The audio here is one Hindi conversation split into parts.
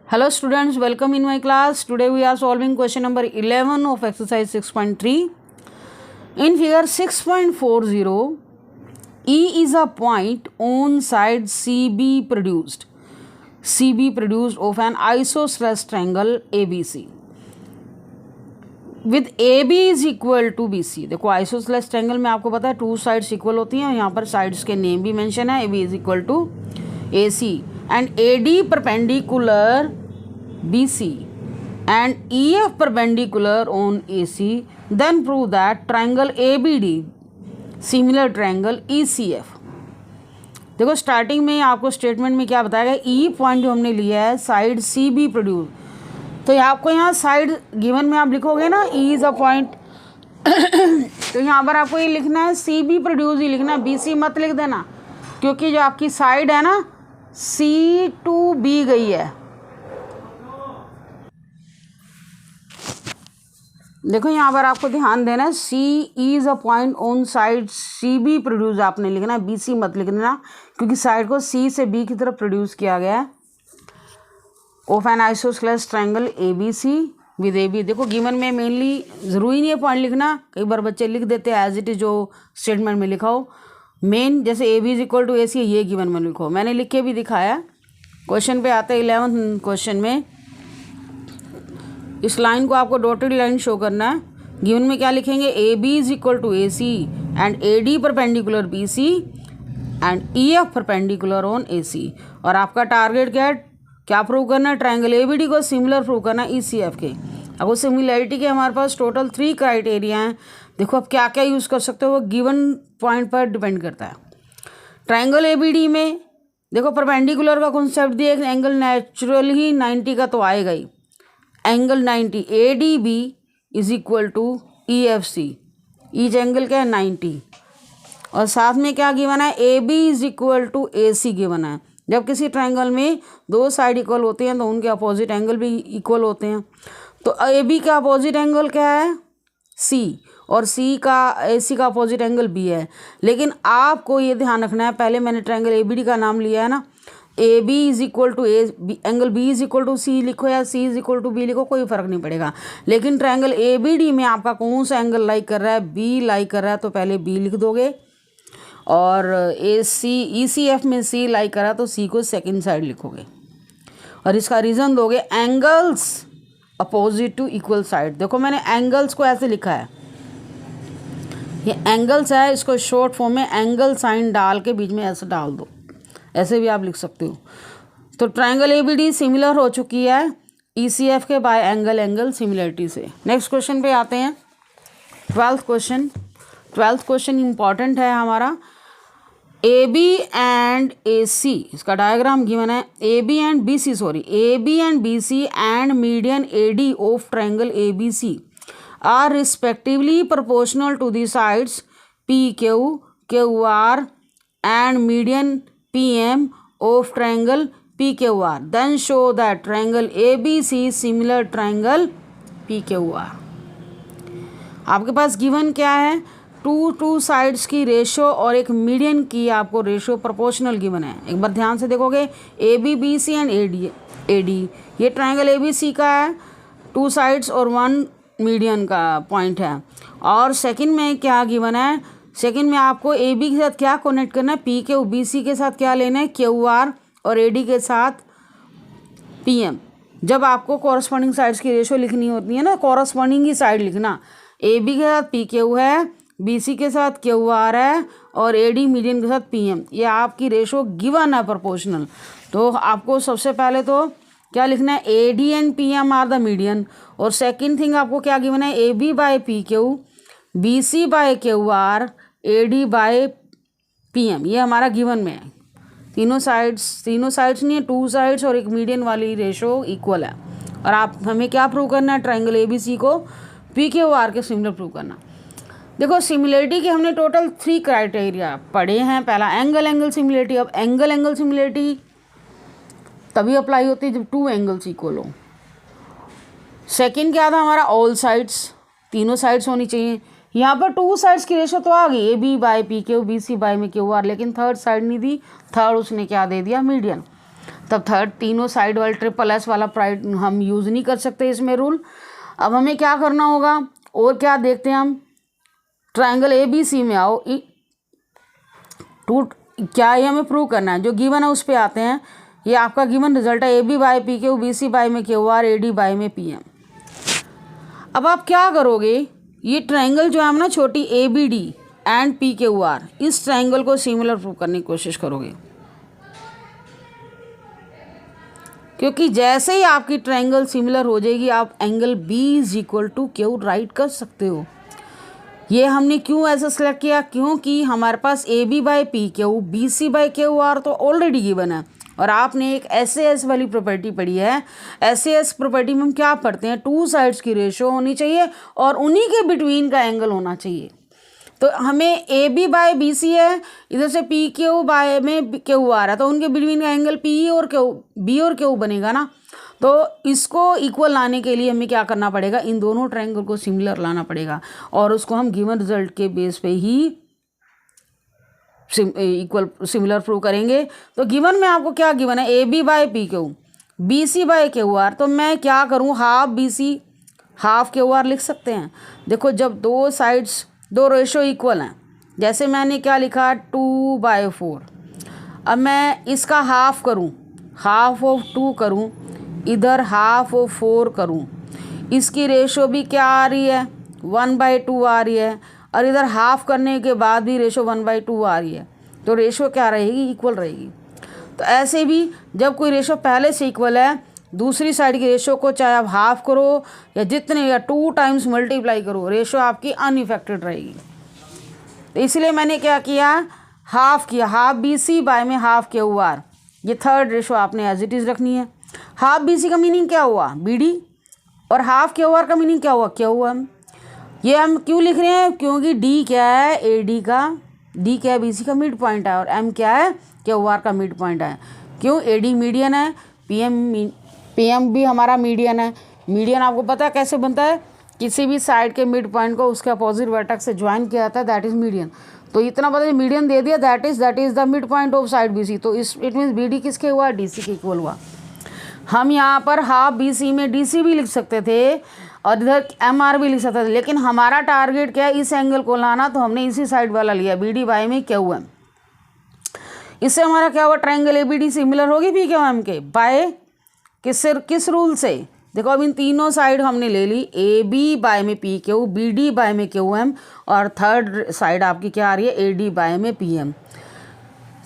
Hello students, welcome in my class. Today we are solving question number 11 of exercise 6.3. In figure 6.40, E is a point on side CB produced of an isosceles triangle ABC with AB is equal to BC. देखो isosceles triangle में आपको पता है टू साइड्स इक्वल होती हैं, यहाँ पर साइड्स के नेम भी मेंशन है. AB is equal to AC and AD perpendicular BC and EF perpendicular on AC. Then prove that triangle ABD similar triangle ECF. देखो स्टार्टिंग में आपको स्टेटमेंट में क्या बताया गया, ई पॉइंट जो हमने लिया है साइड सी बी प्रोड्यूस, तो आपको यहाँ साइड गिवन में आप लिखोगे ना ई इज अ पॉइंट, तो यहाँ पर आपको ये लिखना है सी बी प्रोड्यूस ही लिखना है, बी सी मत लिख देना, क्योंकि जो आपकी साइड है ना सी टू बी गई है. देखो यहाँ पर आपको ध्यान देना है C is a point on side C B produce आपने लिखना है, बी सी मत लिख देना, क्योंकि साइड को सी से बी की तरफ प्रोड्यूस किया गया है. Of an isosceles triangle A B C with A B. देखो गिवन में मेनली ज़रूरी नहीं है पॉइंट लिखना, कई बार बच्चे लिख देते हैं एज इट इज़ जो स्टेटमेंट में लिखा हो. मेन जैसे A B is equal to A C ये गिवन में लिखो, मैंने लिख के भी दिखाया. क्वेश्चन पे आता है 11th क्वेश्चन में, इस लाइन को आपको डॉटेड लाइन शो करना है. गिवन में क्या लिखेंगे, A B is equal to A C and A D perpendicular B C and E F perpendicular on A C. और आपका टारगेट क्या प्रूव करना है, ट्रायंगल ए बी डी को सिमिलर प्रूव करना है ई सी एफ के. अब उस सिमिलैरिटी के हमारे पास टोटल 3 क्राइटेरिया हैं. देखो अब क्या क्या यूज़ कर सकते हो, वो गिवन पॉइंट पर डिपेंड करता है. ट्रायंगल ए बी डी में देखो परपेंडिकुलर का कॉन्सेप्ट दिया, एंगल नेचुरल ही 90 का तो आएगा ही. Angle 90 A D B is equal to E F C, each angle क्या है 90. और साथ में क्या गिवन है, A B is equal to A C given है. जब किसी ट्रायंगल में दो साइड इक्वल होते हैं तो उनके अपोजिट एंगल भी इक्वल होते हैं. तो ए बी का अपोजिट एंगल क्या है सी, और सी का ए सी का अपोजिट एंगल बी है. लेकिन आपको ये ध्यान रखना है, पहले मैंने ट्रायंगल ए बी डी का नाम लिया है ना, A B is equal to A B, angle B is equal to C लिखो या C is equal to B लिखो, कोई फ़र्क नहीं पड़ेगा. लेकिन ट्रायंगल ए बी डी में आपका कौन सा एंगल लाइक कर रहा है, बी लाइक कर रहा है, तो पहले बी लिख दोगे. और A C E C F में सी लाइक करा तो सी को सेकंड साइड लिखोगे. और इसका रीज़न दोगे angles opposite to equal side. देखो मैंने एंगल्स को ऐसे लिखा है, ये एंगल्स है, इसको शॉर्ट फॉर्म में एंगल साइन डाल के बीच में ऐसे डाल दो, ऐसे भी आप लिख सकते हो. तो triangle A B D similar हो चुकी है ई सी एफ के बाय एंगल सिमिलरिटी से. नेक्स्ट क्वेश्चन पे आते हैं, 12th क्वेश्चन इंपॉर्टेंट है हमारा. ए बी एंड ए सी, इसका डायग्राम गिवन है. A B and B C and median A D of triangle A B C are respectively proportional to the sides P Q R and median P M of triangle P Q R. Then show that triangle A B C similar triangle P Q R. आपके पास गिवन क्या है, टू साइड्स की रेशो और एक मीडियन की आपको रेशो प्रोपोर्शनल गिवन है. एक बार ध्यान से देखोगे, A B B C and A D ये ट्रायंगल ए बी सी का है, 2 साइड्स और 1 मीडियन का पॉइंट है. और सेकंड में क्या गिवन है, सेकंड में आपको ए बी के साथ क्या कनेक्ट करना है, पी क्यू, बी सी के साथ क्या लेना है क्यू आर, और ए डी के साथ पी एम. जब आपको कॉरस्पॉन्डिंग साइड्स की रेशो लिखनी होती है ना, कॉरस्पॉन्डिंग ही साइड लिखना. ए बी के साथ पी क्यू है, बी सी के साथ क्यू आर है, और ए डी मीडियन के साथ पी एम. ये आपकी रेशो गिवन है प्रोपोर्शनल. तो आपको सबसे पहले तो क्या लिखना है, A D and P M are the median. और सेकंड थिंग आपको क्या गिवन है, A B by P Q, B C by Q R, A D by P M. ये हमारा गिवन में है. तीनों साइड्स नहीं है, 2 साइड्स और एक मीडियन वाली रेशो इक्वल है. और आप हमें क्या प्रूव करना है, ट्रायंगल ए बी सी को पी क्यू आर के सिमिलर प्रूव करना. देखो सिमिलरिटी के हमने टोटल 3 क्राइटेरिया पढ़े हैं. पहला एंगल सिमिलरिटी. अब एंगल सिमिलरिटी तभी अप्लाई होती है जब 2 एंगल्स इक्वल हो. सेकंड क्या था हमारा, ऑल साइड्स, तीनों साइड्स होनी चाहिए. यहाँ पर 2 साइड्स की रेशो तो आ गई, A B by P Q, B C by में क्यू आर, लेकिन थर्ड साइड नहीं दी. थर्ड उसने क्या दे दिया, मीडियन. तब थर्ड तीनों साइड वाले ट्रिपल एस वाला प्राइड हम यूज़ नहीं कर सकते इसमें रूल। अब हमें क्या करना होगा और क्या देखते हैं हम, ट्रायंगल ए बी सी में आओ, टू क्या ये हमें प्रूव करना है, जो गिवन है उस पर आते हैं। ये आपका गिवन रिजल्ट है, A B by P Q, B C by में Q R, A D by में पी एम। अब आप क्या करोगे, ये ट्रायंगल जो है हम ना छोटी A B D and P Q R, इस ट्रायंगल को सिमिलर प्रूव करने की कोशिश करोगे, क्योंकि जैसे ही आपकी ट्रायंगल सिमिलर हो जाएगी आप angle B is equal to Q right कर सकते हो। ये हमने क्यों ऐसा सेलेक्ट किया, क्योंकि हमारे पास A B by P Q, B C by Q R तो ऑलरेडी गिवन है, और आपने एक एस ए एस वाली प्रॉपर्टी पढ़ी है। एस ए एस प्रॉपर्टी में हम क्या पढ़ते हैं, टू साइड्स की रेशो होनी चाहिए और उन्हीं के बिटवीन का एंगल होना चाहिए। तो हमें A B by B C है, इधर से पी क्यू बाय में क्यू आ रहा है, तो उनके बिटवीन का एंगल पी और क्यू, बी और क्यू बनेगा ना। तो इसको इक्वल लाने के लिए हमें क्या करना पड़ेगा, इन दोनों ट्रायंगल को सिमिलर लाना पड़ेगा, और उसको हम गिवन रिजल्ट के बेस पे ही इक्वल सिमिलर प्रूव करेंगे। तो गिवन में आपको क्या गिवन है, A B by P Q, B C by Q R, तो मैं क्या करूँ, half B C half Q R लिख सकते हैं। देखो जब दो साइड्स दो रेशो इक्वल हैं, जैसे मैंने क्या लिखा 2/4, अब मैं इसका हाफ करूं, हाफ ऑफ 2 करूं, इधर हाफ ऑफ 4 करूं, इसकी रेशो भी क्या आ रही है 1/2 आ रही है, और इधर हाफ करने के बाद भी रेशो 1/2 आ रही है, तो रेशो क्या रहेगी, इक्वल रहेगी। तो ऐसे भी जब कोई रेशो पहले से इक्वल है, दूसरी साइड की रेशो को चाहे आप हाफ करो या जितने या 2 टाइम्स मल्टीप्लाई करो, रेशो आपकी अनइफेक्टेड रहेगी। तो इसलिए मैंने क्या किया, हाफ किया, हाफ बी सी बाय में हाफ क्यू आर, ये थर्ड रेशो आपने एज इट इज़ रखनी है। हाफ बी सी का मीनिंग क्या हुआ, बी डी, और हाफ क्यू आर का मीनिंग क्या हुआ, क्यू एम। ये हम क्यों लिख रहे हैं, क्योंकि डी क्या है, ए डी का, डी क्या है, बी सी का मिड पॉइंट है, और एम क्या है, क्यू आर का मिड पॉइंट है। क्यों, ए डी मीडियन है, पी एम भी हमारा मीडियन है। मीडियन आपको पता है कैसे बनता है, किसी भी साइड के मिड पॉइंट को उसके अपोजिट वर्टेक्स से ज्वाइन किया जाता है, दैट इज़ मीडियन। तो इतना पता है, मीडियन दे दिया, that is the mid point of side B C. तो इस इट मीन्स बी डी किसके हुआ, डी सी के इक्वल हुआ। हम यहाँ पर हाफ बी सी में डी सी भी लिख सकते थे और इधर एम आर भी लिख सकते थे, लेकिन हमारा टारगेट क्या है, इस एंगल को लाना, तो हमने इसी साइड वाला लिया, बी डी बाई में क्यू एम। इससे हमारा क्या हुआ, triangle A B D similar होगी पी क्यू एम के, बाय किस रूल से, देखो अब इन तीनों साइड हमने ले ली, ए बी बाय में P Q, B D by में क्यू एम, और थर्ड साइड आपकी क्या आ रही है, ए डी बाय में पी एम।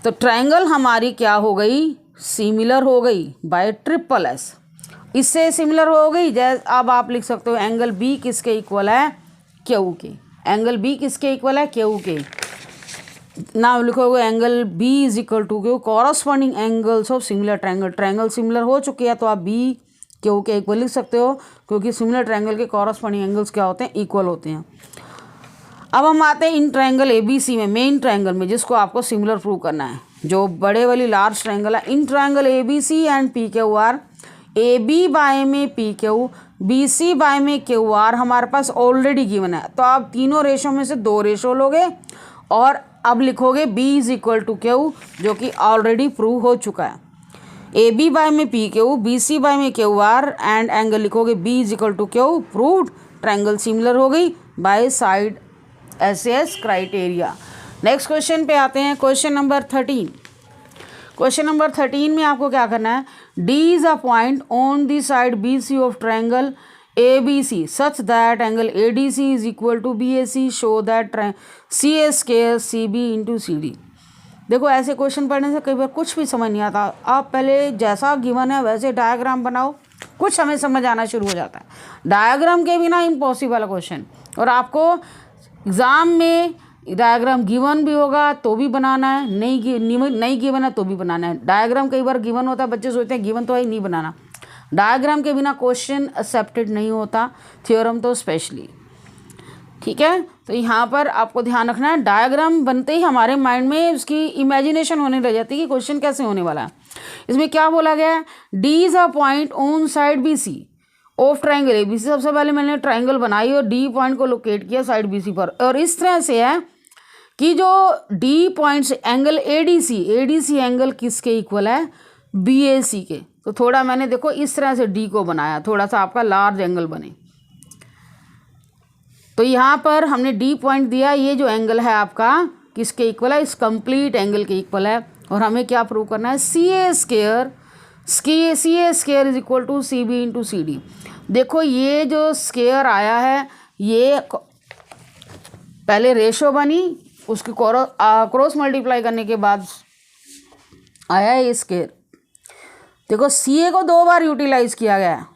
तो ट्रायंगल हमारी क्या हो गई, सिमिलर हो गई बाय ट्रिपल एस। इससे सिमिलर हो गई, जैसे अब आप लिख सकते हो एंगल बी किसके इक्वल है, क्यू के, एंगल बी किसके इक्वल है, क्यू के। नाउ लिखोगे angle B is equal to Q, corresponding angles of similar triangle. Triangle similar हो चुकी है तो आप बी क्यू के इक्वल लिख सकते हो, क्योंकि सिमिलर ट्रायंगल के कॉरस्पॉन्डिंग एंगल्स क्या होते हैं, इक्वल होते हैं। अब हम आते हैं इन ट्रायंगल ए बी सी में, मेन ट्रायंगल में, जिसको आपको सिमिलर प्रूव करना है, जो बड़े वाली लार्ज ट्रायंगल है। In triangle A B C and P Q R, A B by में P Q, B C by में क्यू आर हमारे पास ऑलरेडी गिवन है, तो आप तीनों रेशो में से 2 रेशो लोगे और अब लिखोगे b is equal to Q, जो कि ऑलरेडी प्रूव हो चुका है। ए बी बाय में P Q, B C by में क्यू आर, एंड एंगल लिखोगे b is equal to Q, proved, triangle similar हो गई by side S S criteria. Next question पे आते हैं, क्वेश्चन नंबर 13। क्वेश्चन नंबर 13 में आपको क्या करना है, d is a point on the side B C of triangle ABC such that angle ADC is equal to BAC, show that CA square CB into CD। देखो ऐसे क्वेश्चन पढ़ने से कई बार कुछ भी समझ नहीं आता, आप पहले जैसा गिवन है वैसे डायग्राम बनाओ, कुछ हमें समझ आना शुरू हो जाता है। डायग्राम के बिना इम्पॉसिबल है क्वेश्चन, और आपको एग्ज़ाम में डायग्राम गिवन भी होगा तो भी बनाना है, नहीं गिवन है तो भी बनाना है। डायग्राम कई बार गिवन होता है, बच्चे सोचते हैं गिवन तो है नहीं बनाना। डायग्राम के बिना क्वेश्चन एक्सेप्टेड नहीं होता, थ्योरम तो स्पेशली, ठीक है। तो यहाँ पर आपको ध्यान रखना है, डायग्राम बनते ही हमारे माइंड में उसकी इमेजिनेशन होने लग जाती है कि क्वेश्चन कैसे होने वाला है। इसमें क्या बोला गया है, D is a point on side B C of triangle A B C. सबसे पहले मैंने ट्राइंगल बनाई और डी पॉइंट को लोकेट किया साइड बी सी पर, और इस तरह से है कि जो डी पॉइंट से angle A D C angle किसके इक्वल है, BAC के। तो थोड़ा मैंने देखो इस तरह से D को बनाया, थोड़ा सा आपका लार्ज एंगल बने। तो यहाँ पर हमने D पॉइंट दिया, ये जो एंगल है आपका किसके इक्वल है, इस कंप्लीट एंगल के इक्वल है। और हमें क्या प्रूव करना है, CA square is equal to CB into CD। देखो ये जो स्क्वायर आया है, ये पहले रेशो बनी, उसकी क्रॉस मल्टीप्लाई करने के बाद आया है ये स्क्वायर। देखो CA को 2 बार यूटिलाइज किया गया है।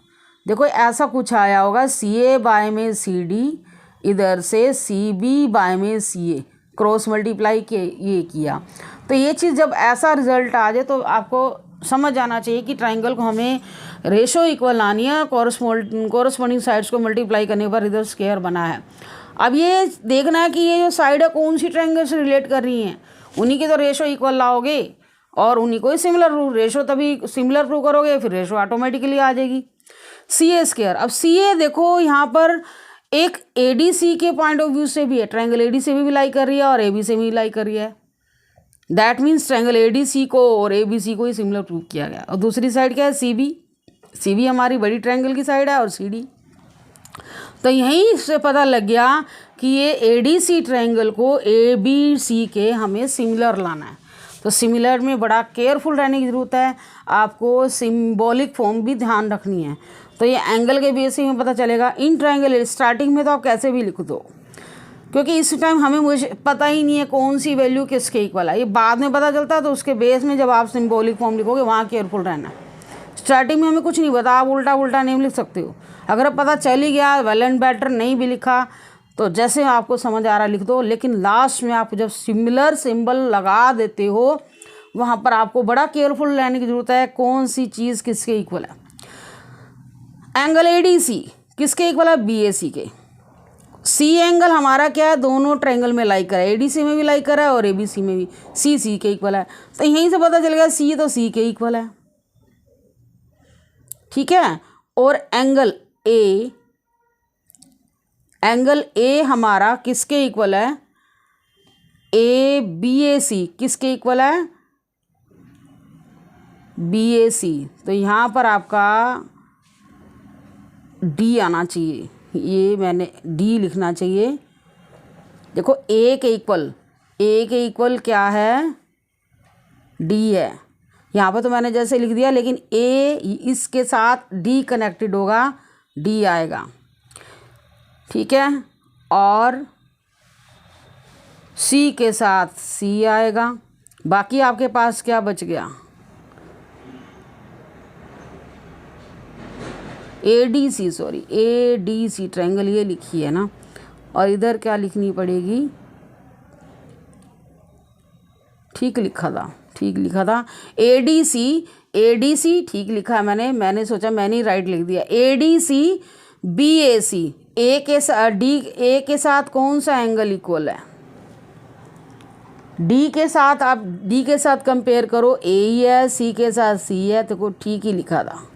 देखो ऐसा कुछ आया होगा, CA बाय में CD, इधर से CB बाय में CA, क्रॉस मल्टीप्लाई के ये किया। तो ये चीज़ जब ऐसा रिजल्ट आ जाए तो आपको समझ जाना चाहिए कि ट्राइंगल को हमें रेशो इक्वल लानी है, कॉरस्पॉन्डिंग साइड्स को मल्टीप्लाई करने पर इधर स्क्वायर बना है। अब ये देखना है कि ये जो साइड है कौन सी ट्राइंगल से रिलेट कर रही हैं, उन्हीं के तो रेशो इक्वल लाओगे और उन्हीं को ही सिमिलर रेशो, तभी सिमिलर प्रूव करोगे, फिर रेशो ऑटोमेटिकली आ जाएगी। CA स्क्वायर, अब CA देखो यहाँ पर एक ADC के पॉइंट ऑफ व्यू से भी है, ट्राइंगल AD से भी लाई कर रही है और AB से भी लाई कर रही है। दैट मीन्स ट्राइंगल ADC को और ABC को ही सिमिलर प्रूव किया गया। और दूसरी साइड क्या है, CB हमारी बड़ी ट्राइंगल की साइड है और CD। तो यहीं से पता लग गया कि ये ADC ट्राइंगल को ABC के हमें सिमिलर लाना है। तो सिमिलर में बड़ा केयरफुल रहने की ज़रूरत है, आपको सिंबॉलिक फॉर्म भी ध्यान रखनी है। तो ये एंगल के बेसिस में पता चलेगा। इन ट्राइंगल स्टार्टिंग में तो आप कैसे भी लिख दो, क्योंकि इस टाइम मुझे पता ही नहीं है कौन सी वैल्यू किसके इक्वल है, ये बाद में पता चलता है। तो उसके बेस में जब आप सिंबॉलिक फॉर्म लिखोगे वहाँ केयरफुल रहना है। स्टार्टिंग में हमें कुछ नहीं पता, आप उल्टा नेम लिख सकते हो। अगर अब पता चल ही गया, वेल एंड बेटर नहीं भी लिखा तो जैसे आपको समझ आ रहा लिख दो, लेकिन लास्ट में आप जब सिमिलर सिंबल लगा देते हो वहाँ पर आपको बड़ा केयरफुल रहने की ज़रूरत है, कौन सी चीज़ किसके इक्वल है। एंगल ADC किसके इक्वल है, BAC के। C एंगल हमारा क्या है, दोनों ट्रायंगल में लाई कर है, ADC में भी लाई कर है और ABC में भी, C के इक्वल है। तो यहीं से पता चल गया C तो C के इक्वल है, ठीक है। और एंगल A हमारा किसके इक्वल है, BAC किसके इक्वल है, BAC। तो यहाँ पर आपका D आना चाहिए, ये मैंने D लिखना चाहिए। देखो A के इक्वल क्या है, D है। यहाँ पर तो मैंने जैसे लिख दिया, लेकिन A इसके साथ D कनेक्टेड होगा, D आएगा, ठीक है। और C के साथ C आएगा। बाकी आपके पास क्या बच गया, ADC ट्रायंगल ये लिखी है ना, और इधर क्या लिखनी पड़ेगी, ठीक लिखा था ADC ठीक लिखा है मैंने सोचा मैंने ही राइट लिख दिया। ADC BAC, A के साथ कौन सा एंगल इक्वल है, D के साथ, आप D के साथ कंपेयर करो, A ही है, C के साथ C है, तो ठीक ही लिखा था।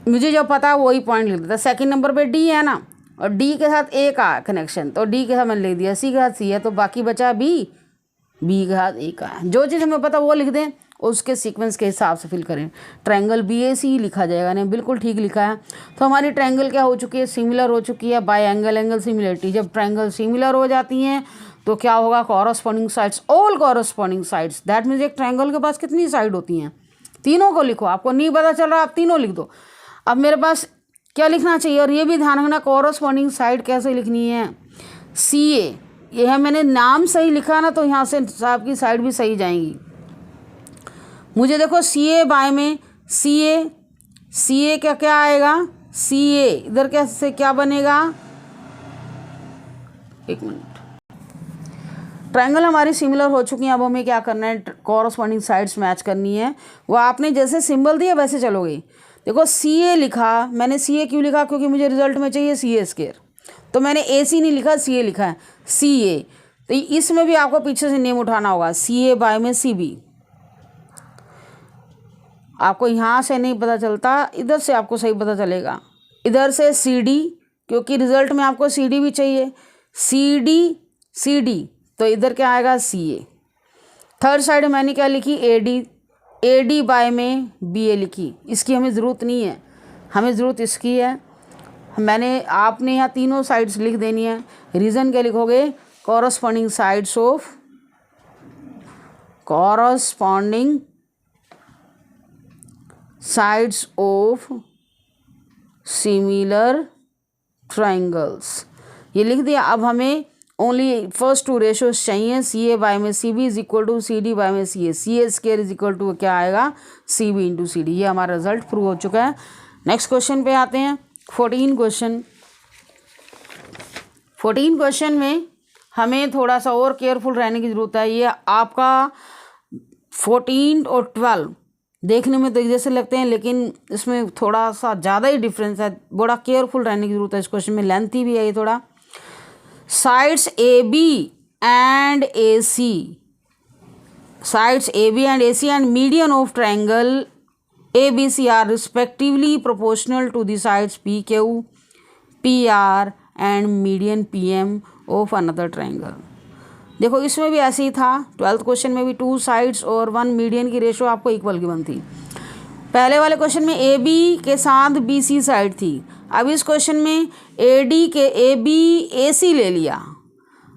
मुझे जो पता है वही पॉइंट लिख देता। सेकंड नंबर पे D है ना, और D के साथ A का कनेक्शन, तो D के साथ मैंने लिख दिया, C के साथ C है, तो बाकी बचा B के साथ A का है। जो चीज़ हमें पता वो लिख दें, उसके सीक्वेंस के हिसाब से फिल करें। ट्रायंगल BAC लिखा जाएगा, नहीं बिल्कुल ठीक लिखा है। तो हमारी ट्रायंगल क्या हो चुकी है, सिमिलर हो चुकी है बाय एंगल सिमिलरिटी। जब ट्रायंगल सिमिलर हो जाती हैं तो क्या होगा, corresponding sides, all corresponding sides. That means एक ट्रायंगल के पास कितनी साइड होती हैं, तीनों को लिखो। आपको नहीं पता चल रहा, आप तीनों लिख दो। अब मेरे पास क्या लिखना चाहिए, और ये भी ध्यान रखना कॉरस्पॉन्डिंग साइड कैसे लिखनी है, CA। ये है, मैंने नाम सही लिखा ना, तो यहाँ से आपकी साइड भी सही जाएंगी। मुझे देखो CA बाय में CA क्या आएगा, CA इधर कैसे क्या बनेगा, एक मिनट। ट्रायंगल हमारी सिमिलर हो चुकी हैं, अब हमें क्या करना है, कॉरस्पॉन्डिंग साइड्स मैच करनी है। वो आपने जैसे सिंबल दिया वैसे चलोगे। देखो CA लिखा, मैंने CA क्यों लिखा, क्योंकि मुझे रिजल्ट में चाहिए CA स्क्वायर, तो मैंने AC नहीं लिखा, CA लिखा है, CA। तो इसमें भी आपको पीछे से नेम उठाना होगा, CA बाय में CB। आपको यहाँ से नहीं पता चलता, इधर से आपको सही पता चलेगा। इधर से CD, क्योंकि रिजल्ट में आपको CD भी चाहिए, CD तो इधर क्या आएगा, CA। थर्ड साइड मैंने क्या लिखी, ए डी बाय में बी ए लिखी। इसकी हमें ज़रूरत नहीं है, हमें ज़रूरत इसकी है। आपने यहाँ तीनों साइड्स लिख देनी है। रीज़न क्या लिखोगे, corresponding sides of similar triangles, ये लिख दिया। अब हमें ओनली फर्स्ट टू रेशोज चाहिए, सी ए बाय में C B is equal to C D by में C A square is equal to क्या आएगा, C B into C D. ये हमारा रिजल्ट प्रूव हो चुका है। नेक्स्ट क्वेश्चन पे आते हैं, 14 क्वेश्चन में हमें थोड़ा सा और केयरफुल रहने की ज़रूरत है। ये आपका 14 और 12 देखने में तो एक जैसे लगते हैं, लेकिन इसमें थोड़ा सा ज़्यादा ही डिफरेंस है। बड़ा केयरफुल रहने की ज़रूरत है। इस क्वेश्चन में लेंथी भी है ये थोड़ा। Sides A B and A C and median of triangle A B C are respectively proportional to the sides P Q, P R and median P M of another triangle. देखो इसमें भी ऐसे ही था, 12th क्वेश्चन में भी 2 साइड्स और 1 मीडियन की रेशो आपको इक्वल गिवन थी। पहले वाले क्वेश्चन में ए बी के साथ बी सी साइड थी। अब इस क्वेश्चन में ए डी के ए बी ए सी ले लिया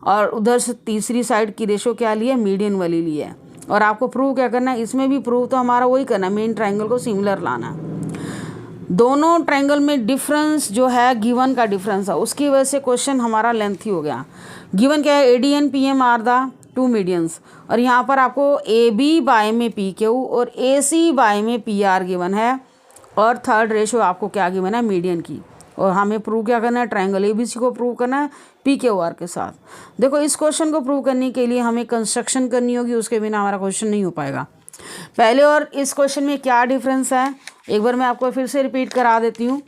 और उधर से तीसरी साइड की रेशो क्या लिया, मीडियन वाली ली है। और आपको प्रूव क्या करना है, इसमें भी प्रूव तो हमारा वही करना है, मेन ट्राइंगल को सिमिलर लाना। दोनों ट्राइंगल में डिफरेंस जो है गिवन का डिफरेंस है, उसकी वजह से क्वेश्चन हमारा लेंथी हो गया। गिवन क्या है, A D and P M are the 2 medians, और यहाँ पर आपको ए बी बाय में पी क्यू और ए सी बाय में पी आर गिवन है, और थर्ड रेशो आपको क्या गिवन है, मीडियन की। और हमें प्रूव क्या करना है, ट्राइंगल ए बी सी को प्रूव करना है पी क्यू आर के साथ। देखो इस क्वेश्चन को प्रूव करने के लिए हमें कंस्ट्रक्शन करनी होगी, उसके बिना हमारा क्वेश्चन नहीं हो पाएगा। पहले और इस क्वेश्चन में क्या डिफरेंस है, एक बार मैं आपको फिर से रिपीट करा देती हूँ।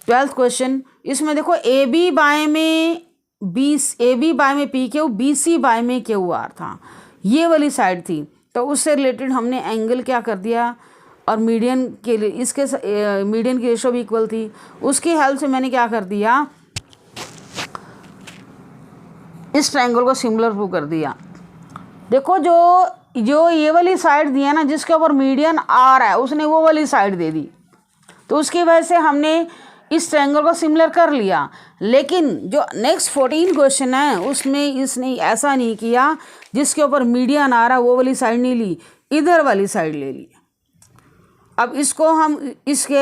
12th क्वेश्चन, इसमें देखो ए बी बाय में P Q, B C by में क्यू आर था, ये वाली साइड थी। तो उससे रिलेटेड हमने एंगल क्या कर दिया, और मीडियन के लिए इसके मीडियन की रेशो भी इक्वल थी, उसकी हेल्प से मैंने क्या कर दिया, इस ट्रायंगल को सिमिलर प्रूव कर दिया। देखो जो ये वाली साइड दी है ना, जिसके ऊपर मीडियन आ रहा है, उसने वो वाली साइड दे दी, तो उसकी वजह से हमने इस ट्रायंगल को सिमिलर कर लिया। लेकिन जो नेक्स्ट 14 क्वेश्चन है, उसमें इसने ऐसा नहीं किया, जिसके ऊपर मीडियन आ रहा है वो वाली साइड नहीं ली, इधर वाली साइड ले ली। अब इसको हम इसकी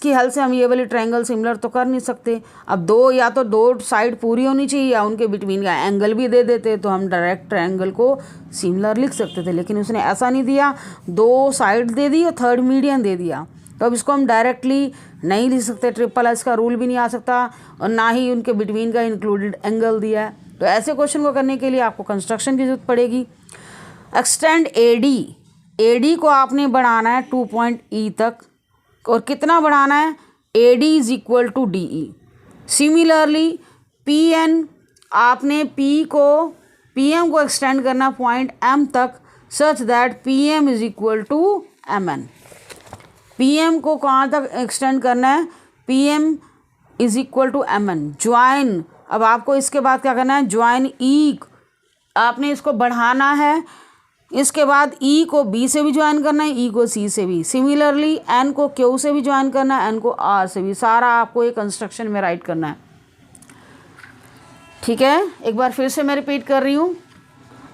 हेल्प से हम ये वाली ट्रायंगल सिमिलर तो कर नहीं सकते। अब या तो दो साइड पूरी होनी चाहिए, या उनके बिटवीन का एंगल भी दे देते तो हम डायरेक्ट ट्रायंगल को सिमिलर लिख सकते थे। लेकिन उसने ऐसा नहीं दिया, 2 साइड दे दी और थर्ड मीडियन दे दिया। तो अब इसको हम डायरेक्टली नहीं लिख सकते, ट्रिपल एस का रूल भी नहीं आ सकता, और ना ही उनके बिटवीन का इंक्लूडेड एंगल दिया है। तो ऐसे क्वेश्चन को करने के लिए आपको कंस्ट्रक्शन की जरूरत पड़ेगी। एक्सटेंड ए डी को आपने बढ़ाना है 2 पॉइंट ई तक, और कितना बढ़ाना है, A D is equal to D E. Similarly P N, आपने पी एम को एक्सटेंड करना पॉइंट एम तक, such that P M is equal to M N. P M को कहाँ तक एक्सटेंड करना है, P M is equal to M N. Join, अब आपको इसके बाद क्या करना है, ज्वाइन ई, आपने इसको बढ़ाना है। इसके बाद ई को बी से भी ज्वाइन करना है, ई को सी से भी। सिमिलरली एन को क्यू से भी ज्वाइन करना है, एन को आर से भी। सारा आपको एक कंस्ट्रक्शन में राइट करना है। ठीक है, एक बार फिर से मैं रिपीट कर रही हूँ।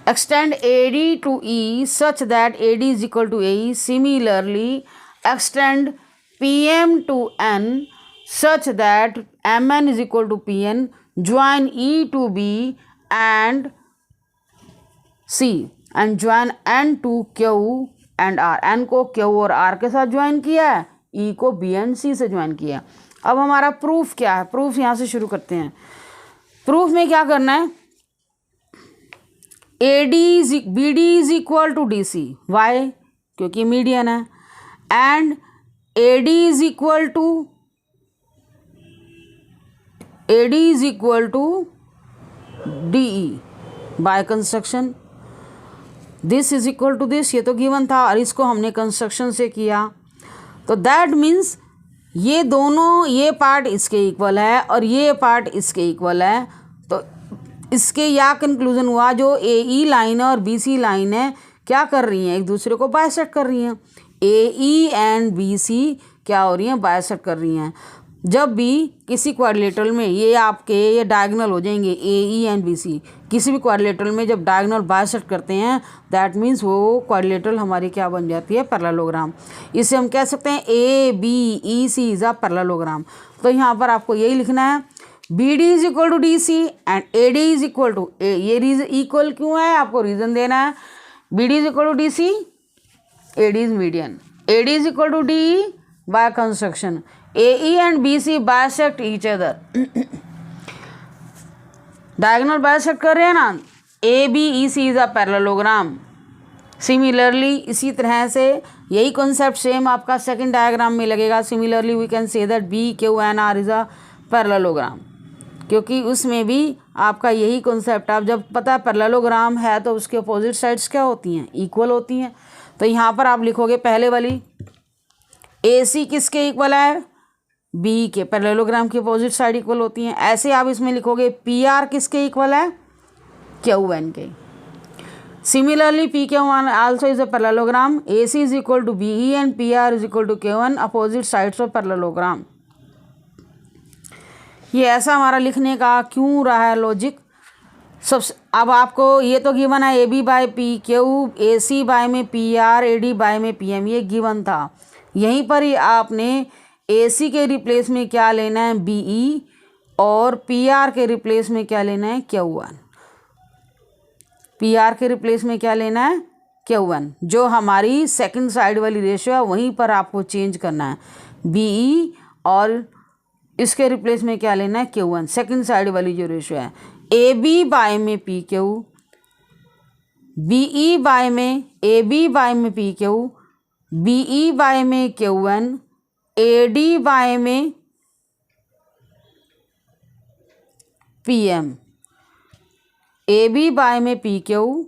Extend A D to E such that A D is equal to A E. Similarly extend P M to N such that M N is equal to P N. Join E to B and C, and join N to Q and R. N को क्यू और आर के साथ ज्वाइन किया है, ई को बी एंड सी से ज्वाइन किया। अब हमारा प्रूफ क्या है, प्रूफ यहाँ से शुरू करते हैं। प्रूफ में क्या करना है, B D is equal to D C. Why, क्योंकि मीडियन है। And A D is equal to D E by construction. This is equal to this, ये तो गिवन था, और इसको हमने कंस्ट्रक्शन से किया। तो दैट मीन्स ये दोनों, ये पार्ट इसके इक्वल है और ये पार्ट इसके इक्वल है। तो इसके या कंक्लूजन हुआ जो ए ई लाइन है और बी सी लाइन है क्या कर रही हैं, एक दूसरे को बाइसेक्ट कर रही हैं। ए ई एंड बी सी क्या हो रही हैं, बाइसेक्ट कर रही हैं। जब भी किसी क्वाड्रिलेटरल में ये डायगोनल हो जाएंगे, ए ई एंड बी सी किसी भी क्वाड्रिलेटरल में जब डायगोनल बाइसेक्ट करते हैं दैट मीन्स वो क्वाड्रिलेटरल हमारी क्या बन जाती है, पैरेललोग्राम। इसे हम कह सकते हैं A B E C is a parallelogram. तो यहाँ पर आपको यही लिखना है B D is equal to D C and A D is equal to A. ये रीजन इक्वल क्यों है, आपको रीज़न देना है। B D is equal to D C, A D is median, A D is equal to D by construction, A E and B C bisect each other. Diagonal bisect कर रहे हैं ना, A B E C is a parallelogram. Similarly इसी तरह से यही कॉन्सेप्ट सेम आपका सेकंड डायग्राम में लगेगा। Similarly we can say that B Q N R is a parallelogram, क्योंकि उसमें भी आपका यही कॉन्सेप्ट। आप जब पता है पैरेललोग्राम है तो उसके अपोजिट साइड्स क्या होती हैं, इक्वल होती हैं। तो यहाँ पर आप लिखोगे पहले वाली ए सी किसके इक्वल है, बी के। पैरेललोग्राम की अपोजिट साइड इक्वल होती हैं। ऐसे आप इसमें लिखोगे पी आर किसके इक्वल है, क्यू एन के। Similarly P Q N also is a parallelogram. A C is equal to B E and P R is equal to Q N, opposite sides of parallelogram. ये ऐसा हमारा लिखने का क्यों रहा है लॉजिक। अब आपको ये तो गिवन है A B by P Q, A C by में P R, A D by में पी एम, ये गिवन था। यहीं पर ही आपने ए सी के रिप्लेस में क्या लेना है, बी ई, और पी आर के रिप्लेस में क्या लेना है, क्यू वन। पी आर के रिप्लेस में क्या लेना है, क्यू वन। जो हमारी सेकंड साइड वाली रेशियो है वहीं पर आपको चेंज करना है, बी ई, और इसके रिप्लेस में क्या लेना है, क्यू वन। सेकेंड साइड वाली जो रेशियो है ए बी बाय में P Q, B E by में ए बी बाय में P Q, B E by में Q one, A D by में P M, A B by में P Q,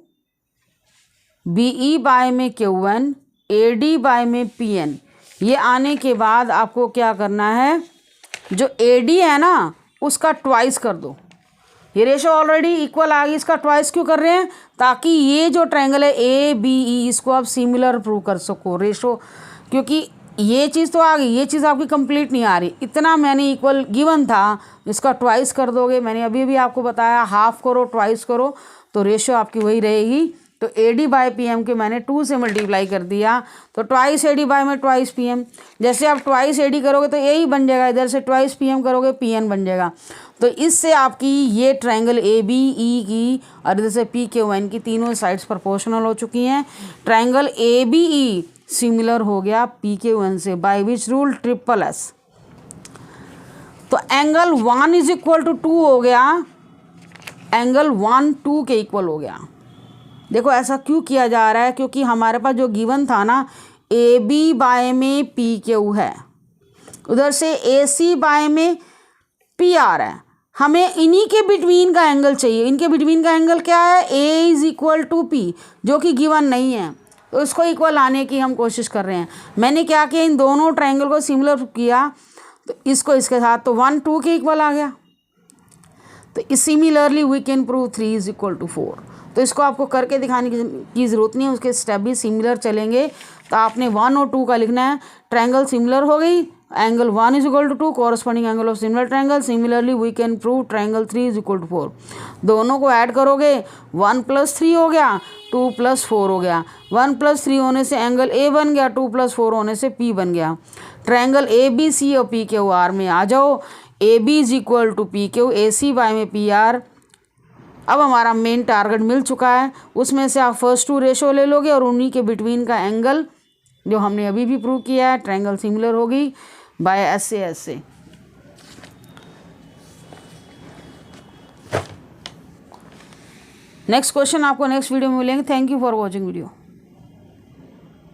B E by में Q one, A D by में पी एन। ये आने के बाद आपको क्या करना है, जो ए डी है ना उसका ट्वाइस कर दो। ये रेशो ऑलरेडी इक्वल आ गई, इसका ट्वाइस क्यों कर रहे हैं, ताकि ये जो ट्रायंगल है ए बी ई इसको आप सिमिलर प्रूव कर सको रेशो। क्योंकि ये चीज़ तो आ गई, ये चीज़ आपकी कंप्लीट नहीं आ रही। इतना मैंने इक्वल गिवन था, इसका ट्वाइस कर दोगे। मैंने अभी भी आपको बताया हाफ करो ट्वाइस करो तो रेशो आपकी वही रहेगी। तो A D by P M के मैंने 2 से मल्टीप्लाई कर दिया, तो ट्वाइस ए डी बाई में ट्वाइस पी एम। जैसे आप ट्वाइस ए डी करोगे तो यही बन जाएगा, इधर से ट्वाइस पी एम करोगे पी एन बन जाएगा। तो इससे आपकी ये ट्रायंगल ए बी ई की और इधर से पी के वन की तीनों साइड्स प्रोपोर्शनल हो चुकी हैं। Triangle A B E similar हो गया पी के वन से, by which rule triple S. तो एंगल 1 इज इक्वल टू 2 हो गया, एंगल 1 2 के इक्वल हो गया। देखो ऐसा क्यों किया जा रहा है, क्योंकि हमारे पास जो गिवन था ना ए बी बाय में पी क्यू है, उधर से ए सी बाय में पी आर है। हमें इन्हीं के बिटवीन का एंगल चाहिए। इनके बिटवीन का एंगल क्या है, ए इज इक्वल टू पी, जो कि गिवन नहीं है। तो इसको इक्वल लाने की हम कोशिश कर रहे हैं। मैंने क्या किया, इन दोनों ट्रायंगल को सिमिलर किया, तो इसको इसके साथ, तो 1 2 के इक्वल आ गया। तो similarly we can prove 3 is equal to 4। तो इसको आपको करके दिखाने की ज़रूरत नहीं है, उसके स्टेप भी सिमिलर चलेंगे। तो आपने 1 और 2 का लिखना है। ट्रायंगल सिमिलर हो गई, angle 1 is equal to 2, corresponding angle of similar triangle. Similarly we can prove triangle 3 is equal to 4। दोनों को ऐड करोगे 1 + 3 हो गया, 2 + 4 हो गया। 1 + 3 होने से एंगल ए बन गया, 2 + 4 होने से पी बन गया। ट्रायंगल ए बी सी और पी क्यू आर में आ जाओ। A B is equal to P Q, A C by में पी आर। अब हमारा मेन टारगेट मिल चुका है, उसमें से आप फर्स्ट 2 रेशो ले लोगे और उन्हीं के बिटवीन का एंगल जो हमने अभी भी प्रूव किया है, ट्रायंगल सिमिलर होगी बाय ऐसे ऐसे। नेक्स्ट क्वेश्चन आपको नेक्स्ट वीडियो में मिलेंगे। Thank you for watching video.